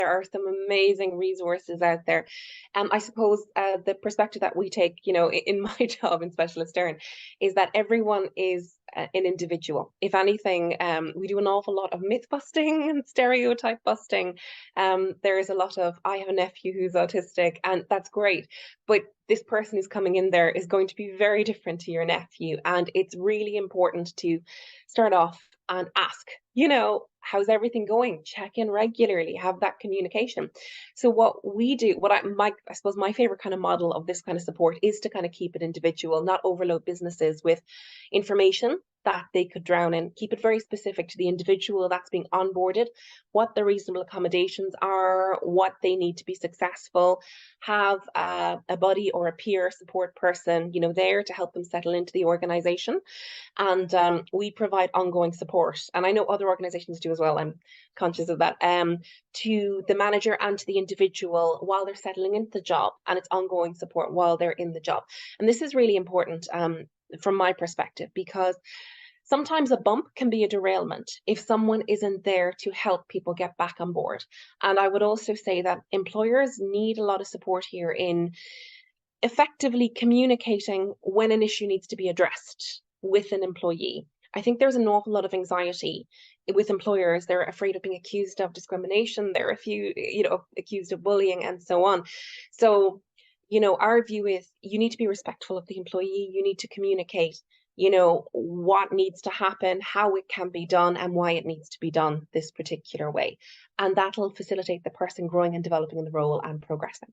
There are some amazing resources out there. I suppose the perspective that we take, in my job in Specialisterne, is that everyone is an individual. If anything, we do an awful lot of myth busting and stereotype busting. There is a lot of, I have a nephew who's autistic, and that's great. But this person who's coming in there is going to be very different to your nephew. And it's really important to start off and ask, how's everything going? Check in regularly, have that communication. So what we do, I suppose my favorite kind of model of this kind of support is to kind of keep it individual, not overload businesses with information that they could drown in. Keep it very specific to the individual that's being onboarded, what the reasonable accommodations are, what they need to be successful. Have a buddy or a peer support person, there to help them settle into the organization. And we provide ongoing support. And I know other organizations do as well. I'm conscious of that. To the manager and to the individual while they're settling into the job, and it's ongoing support while they're in the job. And this is really important from my perspective, because sometimes a bump can be a derailment if someone isn't there to help people get back on board. And I would also say that employers need a lot of support here in effectively communicating when an issue needs to be addressed with an employee. I think there's an awful lot of anxiety with employers. They're afraid of being accused of discrimination. They're accused of bullying and so on. So, our view is you need to be respectful of the employee. You need to communicate, what needs to happen, how it can be done, and why it needs to be done this particular way. And that'll facilitate the person growing and developing in the role and progressing.